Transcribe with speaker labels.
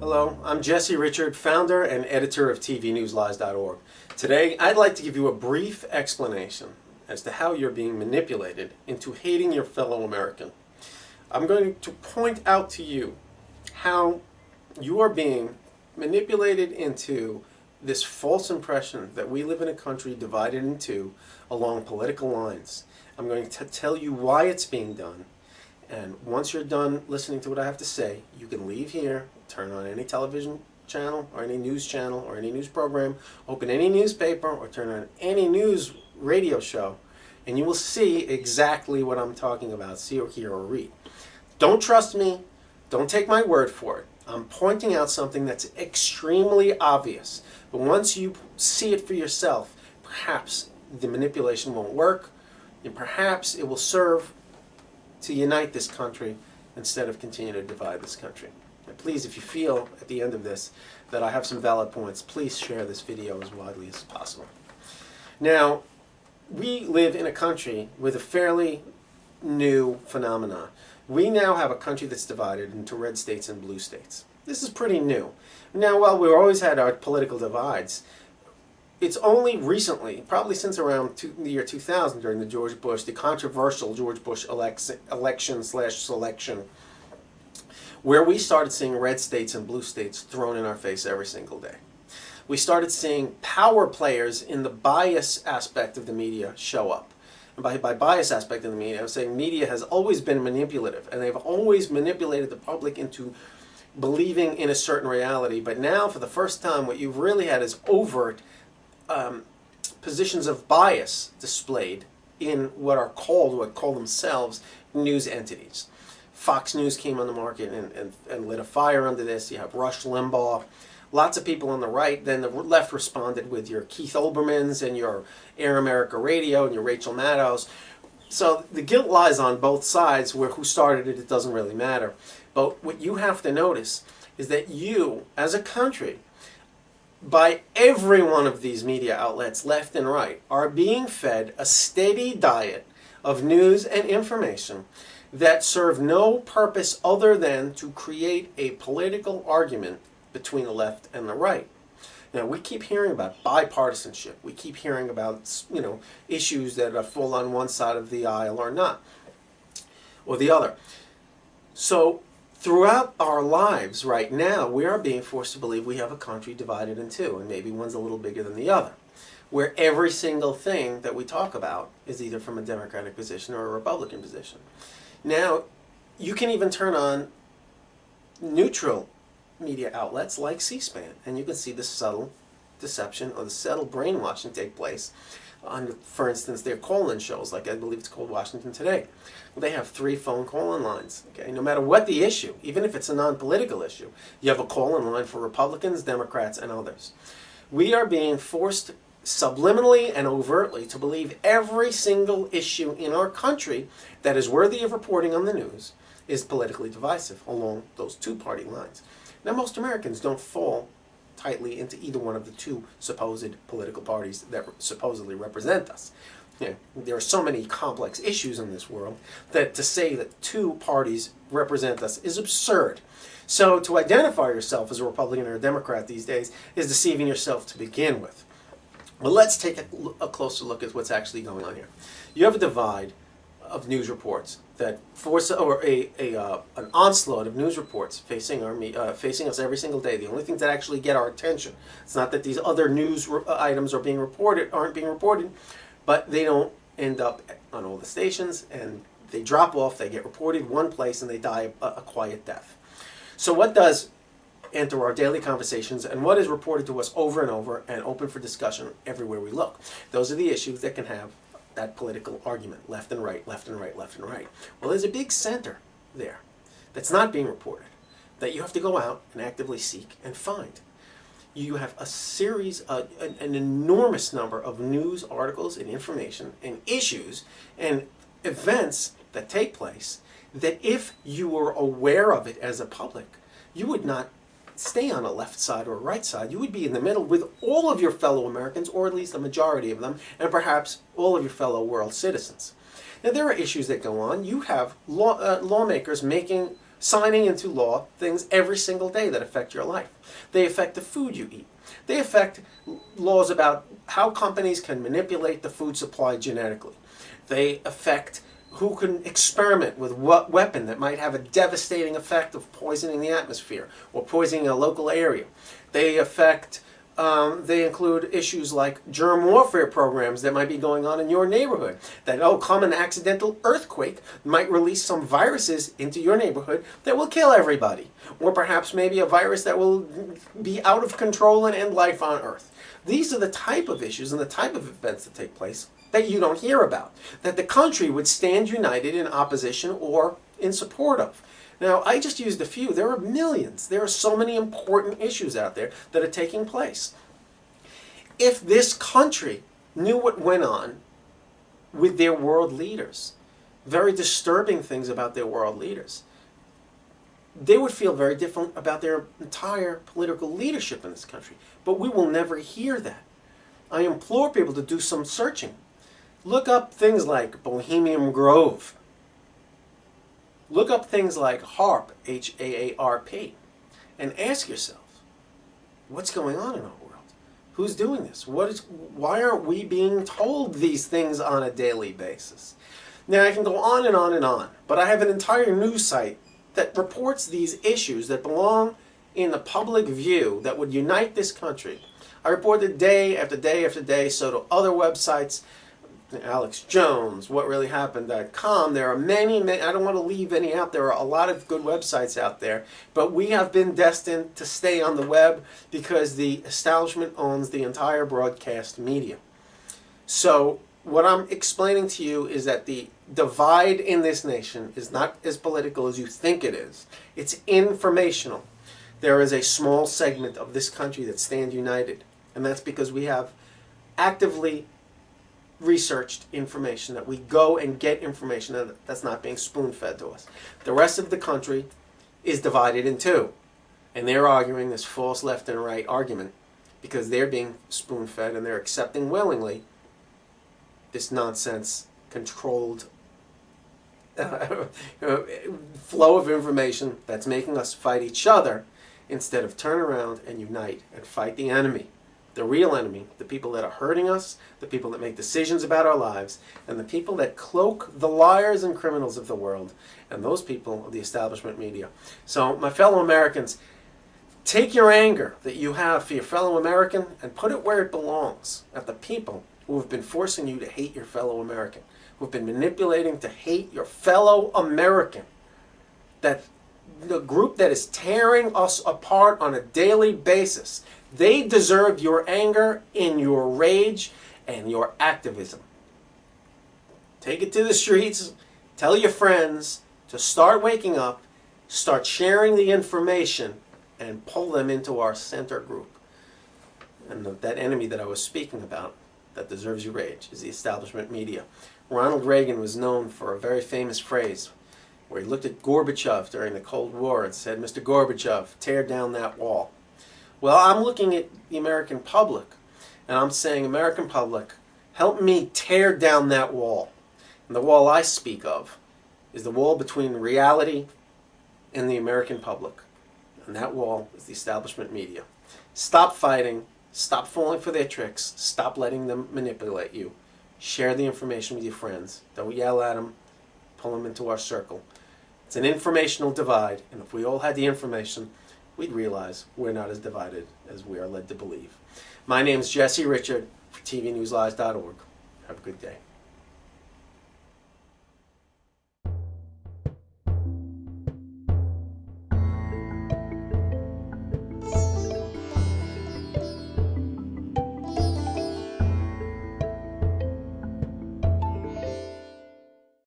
Speaker 1: Hello, I'm Jesse Richard, founder and editor of tvnewslies.org. Today, I'd like to give you a brief explanation as to how you're being manipulated into hating your fellow American. I'm going to point out to you how you are being manipulated into this false impression that we live in a country divided in two along political lines. I'm going to tell you why it's being done. And once you're done listening to what I have to say, you can leave here, turn on any television channel or any news channel or any news program, open any newspaper or turn on any news radio show, and you will see exactly what I'm talking about, see or hear or read. Don't trust me. Don't take my word for it. I'm pointing out something that's extremely obvious. But once you see it for yourself, perhaps the manipulation won't work, and perhaps it will serve to unite this country instead of continue to divide this country. And please, if you feel at the end of this that I have some valid points, please share this video as widely as possible. Now, we live in a country with a fairly new phenomenon. We now have a country that's divided into red states and blue states. This is pretty new. Now, while we've always had our political divides, it's only recently, probably since around the year 2000, during the controversial George Bush election/selection, where we started seeing red states and blue states thrown in our face every single day. We started seeing power players in the bias aspect of the media show up. And by bias aspect of the media, I'm saying media has always been manipulative, and they've always manipulated the public into believing in a certain reality. But now, for the first time, what you've really had is overt positions of bias displayed in what call themselves news entities. Fox News came on the market and lit a fire under this. You have Rush Limbaugh. Lots of people on the right. Then the left responded with your Keith Olbermanns and your Air America Radio and your Rachel Maddows. So the guilt lies on both sides. Where who started it, it doesn't really matter. But what you have to notice is that you, as a country, by every one of these media outlets, left and right, are being fed a steady diet of news and information that serve no purpose other than to create a political argument between the left and the right. Now, we keep hearing about bipartisanship. We keep hearing about, issues that fall on one side of the aisle or not, or the other. So throughout our lives right now, we are being forced to believe we have a country divided in two, and maybe one's a little bigger than the other, where every single thing that we talk about is either from a Democratic position or a Republican position. Now, you can even turn on neutral media outlets like C-SPAN, and you can see the subtle deception or the subtle brainwashing take place on, for instance, their call-in shows, like I believe it's called Washington Today. They have 3 phone call-in lines. Okay, no matter what the issue, even if it's a non-political issue, you have a call-in line for Republicans, Democrats, and others. We are being forced subliminally and overtly to believe every single issue in our country that is worthy of reporting on the news is politically divisive along those two-party lines. Now, most Americans don't fall tightly into either one of the two supposed political parties that supposedly represent us. There are so many complex issues in this world that to say that two parties represent us is absurd. So to identify yourself as a Republican or a Democrat these days is deceiving yourself to begin with. Well, let's take a closer look at what's actually going on here. You have a divide of news reports that force, or an onslaught of news reports facing us every single day. The only things that actually get our attention. It's not that these other news items aren't being reported, but they don't end up on all the stations, and they drop off. They get reported one place, and they die a quiet death. So what does enter our daily conversations, and what is reported to us over and over and open for discussion everywhere we look? Those are the issues that can have that political argument, left and right, left and right, left and right. Well, there's a big center there that's not being reported, that you have to go out and actively seek and find. You have a series, an enormous number of news articles and information and issues and events that take place that if you were aware of it as a public, you would not stay on a left side or a right side. You would be in the middle with all of your fellow Americans, or at least a majority of them, and perhaps all of your fellow world citizens. Now, there are issues that go on. You have lawmakers making signing into law things every single day that affect your life. They affect the food you eat. They affect laws about how companies can manipulate the food supply genetically. They affect who can experiment with what weapon that might have a devastating effect of poisoning the atmosphere or poisoning a local area. They affect, they include issues like germ warfare programs that might be going on in your neighborhood. That, come an accidental earthquake might release some viruses into your neighborhood that will kill everybody. Or perhaps maybe a virus that will be out of control and end life on Earth. These are the type of issues and the type of events that take place that you don't hear about, that the country would stand united in opposition or in support of. Now, I just used a few. There are millions. There are so many important issues out there that are taking place. If this country knew what went on with their world leaders, very disturbing things about their world leaders, they would feel very different about their entire political leadership in this country. But we will never hear that. I implore people to do some searching. Look up things like Bohemian Grove. Look up things like HAARP, H-A-A-R-P, and ask yourself, what's going on in our world? Who's doing this? Why aren't we being told these things on a daily basis? Now, I can go on and on and on, but I have an entire news site that reports these issues that belong in the public view that would unite this country. I report it day after day after day, so do other websites. Alex Jones, whatreallyhappened.com. There are many, I don't want to leave any out. There are a lot of good websites out there, but we have been destined to stay on the web because the establishment owns the entire broadcast media. So what I'm explaining to you is that the divide in this nation is not as political as you think it is. It's informational. There is a small segment of this country that stand united, and that's because we have actively researched information, that we go and get information that's not being spoon-fed to us. The rest of the country is divided in two, and they're arguing this false left and right argument because they're being spoon-fed and they're accepting willingly this nonsense controlled flow of information that's making us fight each other instead of turn around and unite and fight the enemy. The real enemy, the people that are hurting us, the people that make decisions about our lives, and the people that cloak the liars and criminals of the world, and those people are the establishment media. So, my fellow Americans, take your anger that you have for your fellow American and put it where it belongs, at the people who have been forcing you to hate your fellow American, who have been manipulating to hate your fellow American, that the group that is tearing us apart on a daily basis. They deserve your anger and your rage and your activism. Take it to the streets. Tell your friends to start waking up, start sharing the information, and pull them into our center group. And that enemy that I was speaking about that deserves your rage is the establishment media. Ronald Reagan was known for a very famous phrase where he looked at Gorbachev during the Cold War and said, "Mr. Gorbachev, tear down that wall." Well, I'm looking at the American public, and I'm saying, American public, help me tear down that wall. And the wall I speak of is the wall between reality and the American public. And that wall is the establishment media. Stop fighting. Stop falling for their tricks. Stop letting them manipulate you. Share the information with your friends. Don't yell at them. Pull them into our circle. It's an informational divide, and if we all had the information, we'd realize we're not as divided as we are led to believe. My name is Jesse Richard for TVNewsLies.org. Have a good day.